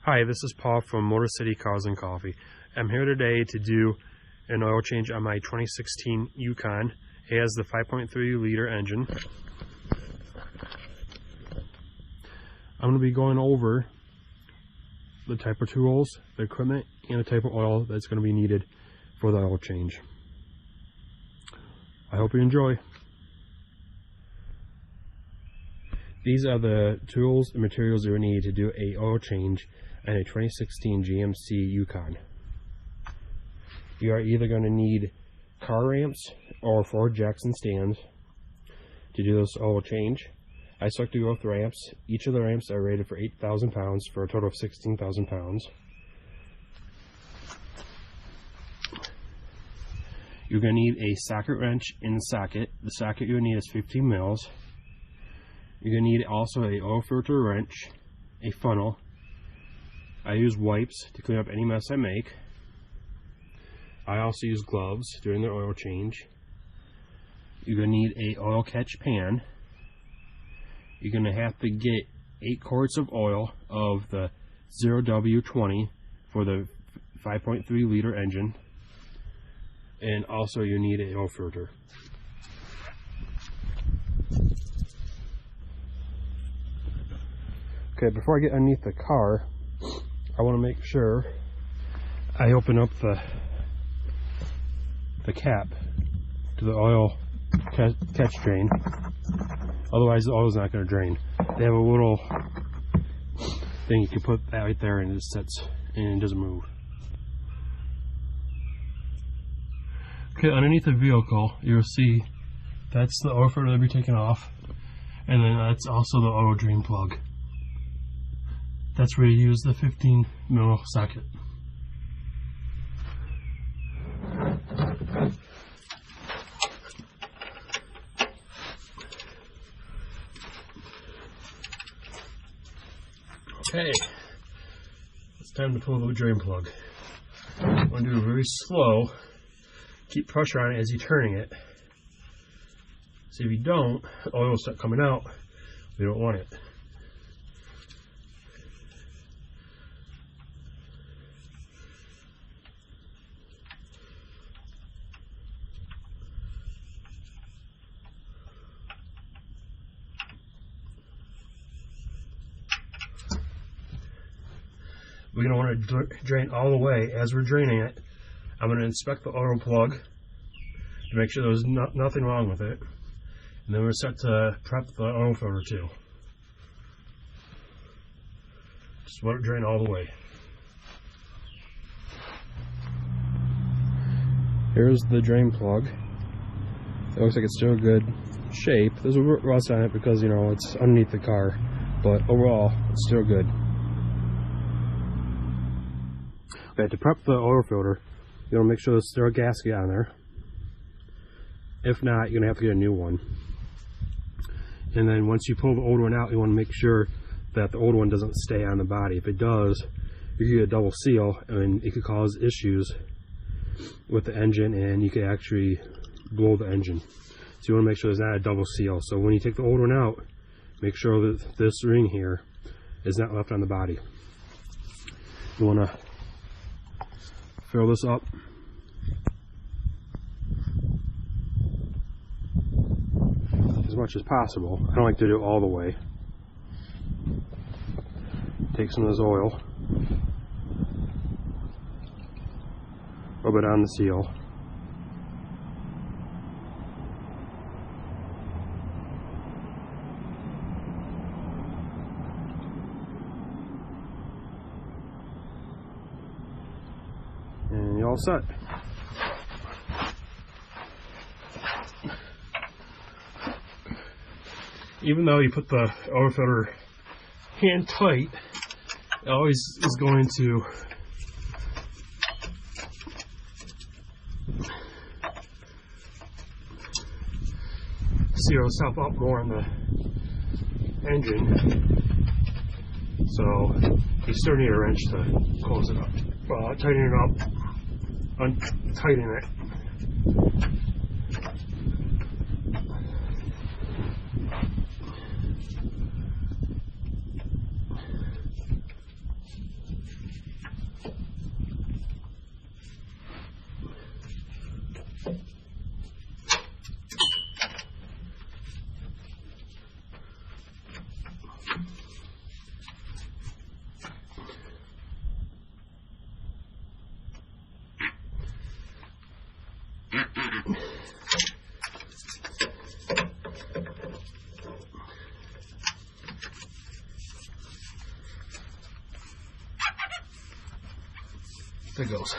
Hi, this is Paul from Motor City Cars and Coffee. I'm here today to do an oil change on my 2016 Yukon. It has the 5.3 liter engine. I'm going to be going over the type of tools, the equipment, and the type of oil that's going to be needed for the oil change. I hope you enjoy. These are the tools and materials you need to do a oil change on a 2016 GMC Yukon. You are either going to need car ramps or 4 jacks and stands to do this oil change. I selected to go with ramps. Each of the ramps are rated for 8,000 pounds for a total of 16,000 pounds. You're going to need a socket wrench in the socket. The socket you're going to need is 15 mils. You're going to need also a oil filter wrench, a funnel. I use wipes to clean up any mess I make. I also use gloves during the oil change. You're going to need a oil catch pan. You're going to have to get 8 quarts of oil of the 0W20 for the 5.3 liter engine. And also you need an oil filter. Okay, before I get underneath the car, I want to make sure I open up the cap to the oil catch drain. Otherwise the oil is not going to drain. They have a little thing you can put that right there and it sits and it doesn't move. Okay, underneath the vehicle you'll see that's the oil filter that'll be taken off, and then that's also the oil drain plug. That's where you use the 15 mil socket. Okay, it's time to pull the drain plug. I'm going to do it very slow. Keep pressure on it as you're turning it. See, if you don't, the oil will start coming out. We don't want it. We're going to want to drain all the way. As we're draining it, I'm going to inspect the oil plug to make sure there's nothing wrong with it. And then we're set to prep the oil filter too. Just let it drain all the way. Here's the drain plug. It looks like it's still in good shape. There's a rust on it because, you know, it's underneath the car. But overall, it's still good. Okay, to prep the oil filter, you want to make sure there's still a gasket on there. If not, you're going to have to get a new one. And then once you pull the old one out, you want to make sure that the old one doesn't stay on the body. If it does, you can get a double seal and it could cause issues with the engine and you could actually blow the engine. So you want to make sure there's not a double seal. So when you take the old one out, make sure that this ring here is not left on the body. You want to fill this up. As much as possible. I don't like to do it all the way. Take some of this oil, rub it on the seal. And you're all set. Even though you put the oil filter hand tight, it always is going to seal itself up more on the engine. So you still need a wrench to close it up. Tighten it up, untighten it. There it goes.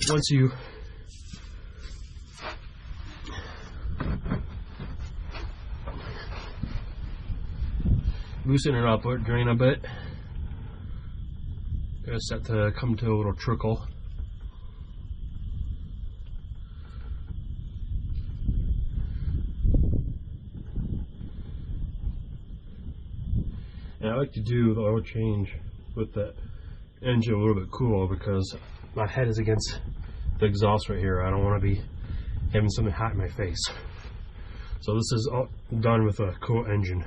Once you loosen it up, let it drain a bit. It's set to come to a little trickle. And I like to do the oil change with the engine a little bit cool because my head is against the exhaust right here. I don't want to be having something hot in my face. So this is all done with a cool engine.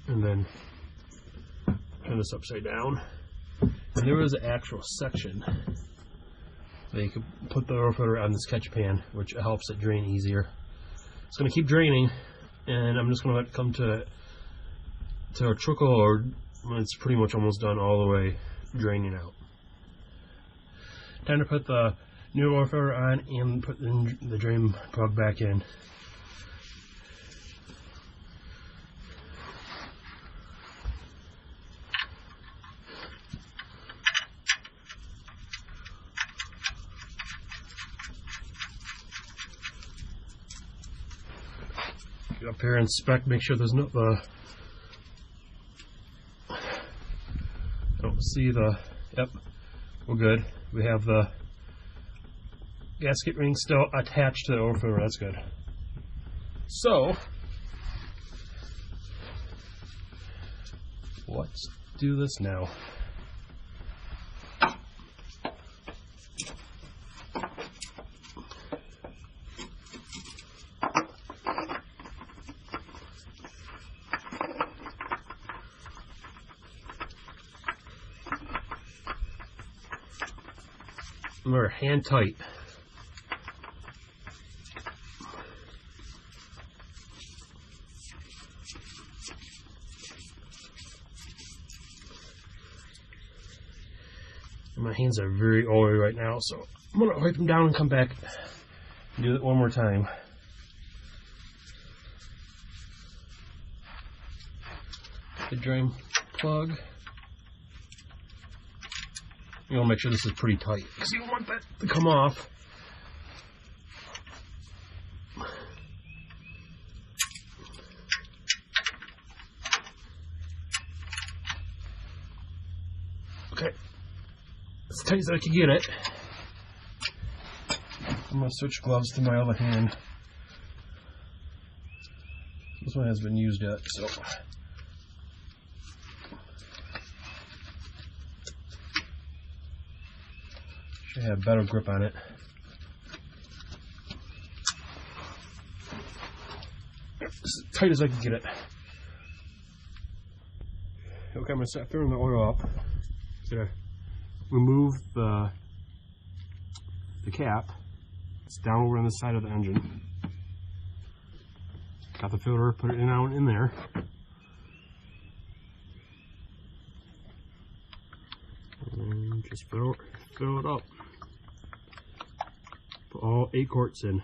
And then turn this upside down. And there is an actual section that you can put the oil filter on this catch pan, which helps it drain easier. It's going to keep draining, and I'm just going to let it come to a trickle, or it's pretty much almost done all the way draining out. Time to put the new oil filter on and put the drain plug back in. Get up here and inspect, make sure there's no I don't see the, yep, we're good. We have the gasket ring still attached to the oil filter, that's good. So, let's do this now. We're hand tight. My hands are very oily right now, so I'm going to wipe them down and come back and do it one more time. The drain plug. You want to make sure this is pretty tight because you don't want that to come off. Okay, as tight as I can get it. I'm going to switch gloves to my other hand. This one hasn't been used yet, so. Should have better grip on it. As tight as I can get it. Okay, I'm going to start filling the oil up. Gonna remove the cap. It's down over on the side of the engine. Got the filter, put it in there. Just fill it up. Put all 8 quarts in.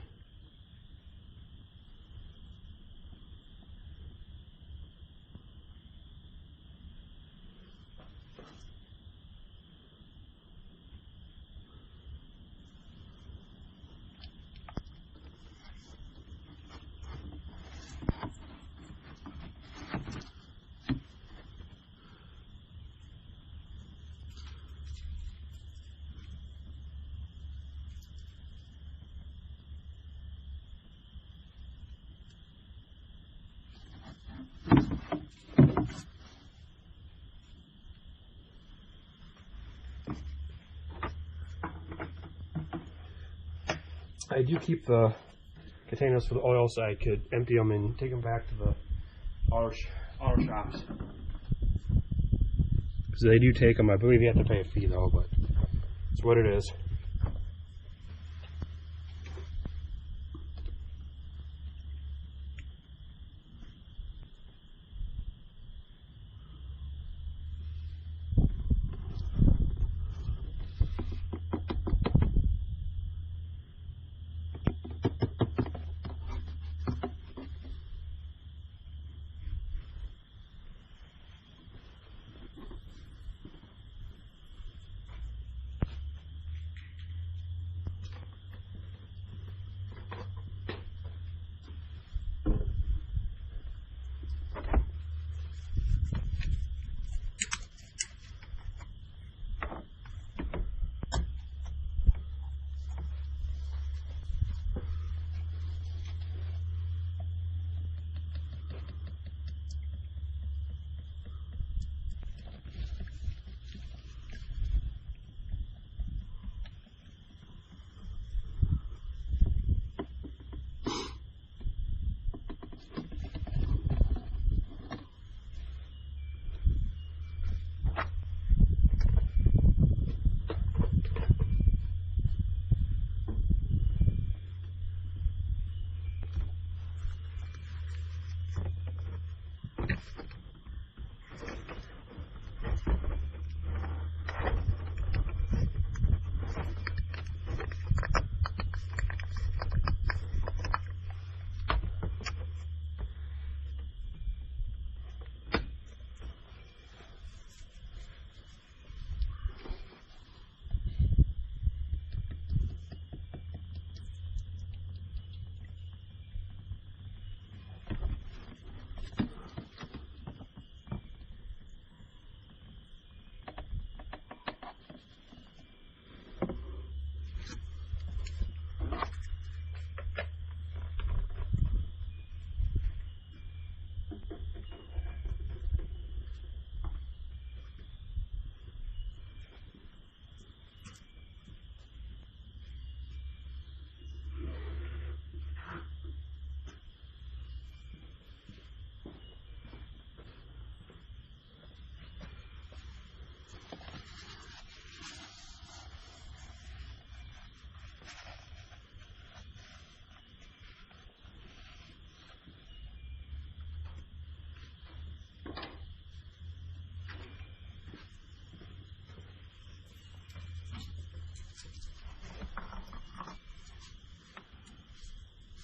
I do keep the containers for the oil so I could empty them and take them back to the auto shops. Because they do take them. I believe you have to pay a fee though, but it's what it is.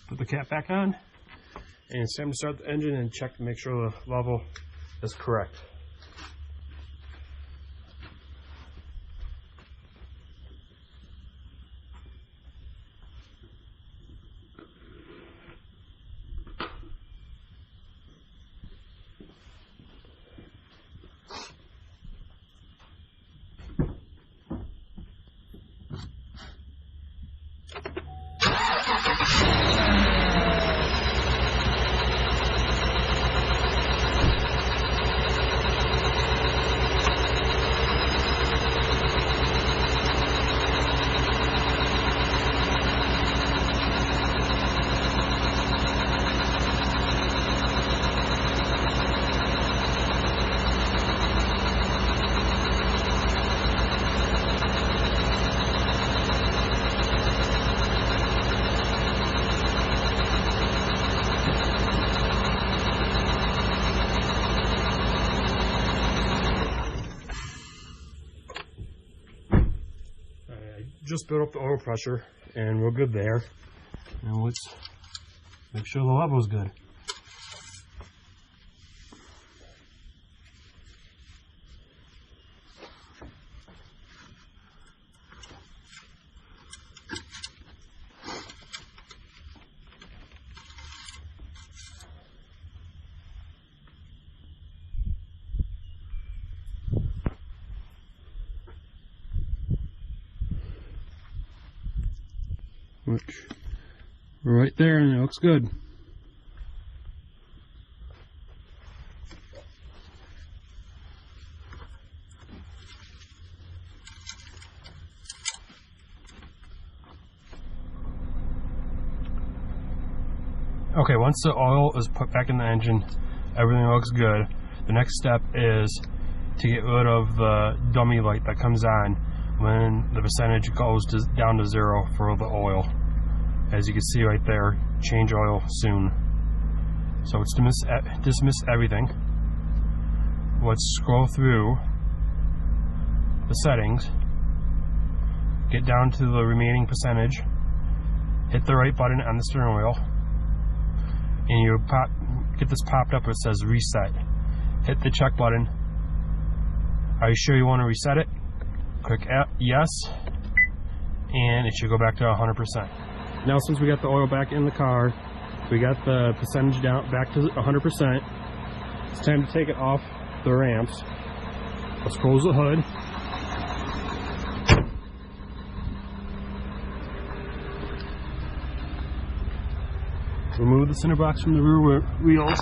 Put the cap back on, and it's time to start the engine and check to make sure the level is correct. just built up the oil pressure, and we're good there. And let's make sure the level's good. Which we're right there, and it looks good. Okay, once the oil is put back in the engine, everything looks good. The next step is to get rid of the dummy light that comes on when the percentage goes down to 0 for the oil. As you can see right there, change oil soon. So let's dismiss everything. Let's scroll through the settings, get down to the remaining percentage, hit the right button on the steering wheel, and you get this popped up where it says reset. Hit the check button. Are you sure you want to reset it? Click yes, and it should go back to 100%. Now, since we got the oil back in the car, we got the percentage down back to 100%. It's time to take it off the ramps. Let's close the hood. Remove the center box from the rear wheels.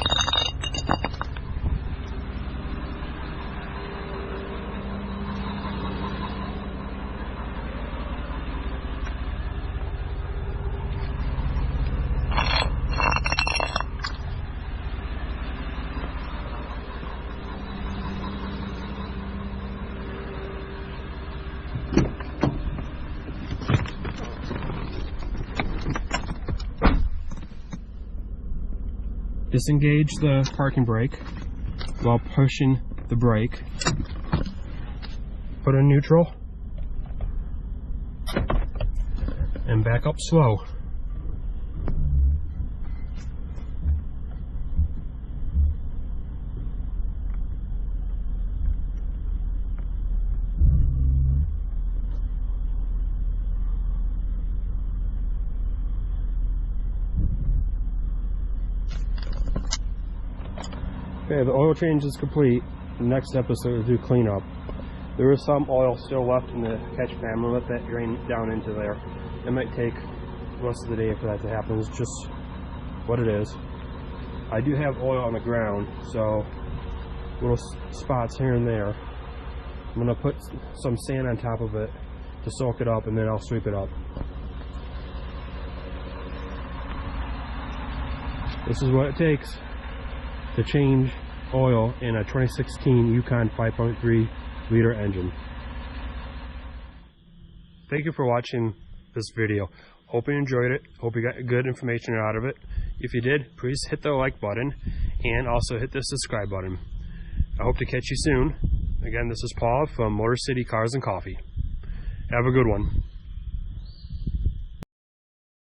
Disengage the parking brake while pushing the brake. Put in neutral and back up slow. Okay, the oil change is complete. The next episode is do cleanup. There is some oil still left in the catch pan. I'm going to let that drain down into there. It might take the rest of the day for that to happen. It's just what it is. I do have oil on the ground, so little spots here and there. I'm going to put some sand on top of it to soak it up, and then I'll sweep it up. This is what it takes to change oil in a 2016 Yukon 5.3 liter engine. Thank you for watching this video. Hope you enjoyed it. Hope you got good information out of it. If you did, please hit the like button and also hit the subscribe button. I hope to catch you soon. Again, this is Paul from Motor City Cars and Coffee. Have a good one.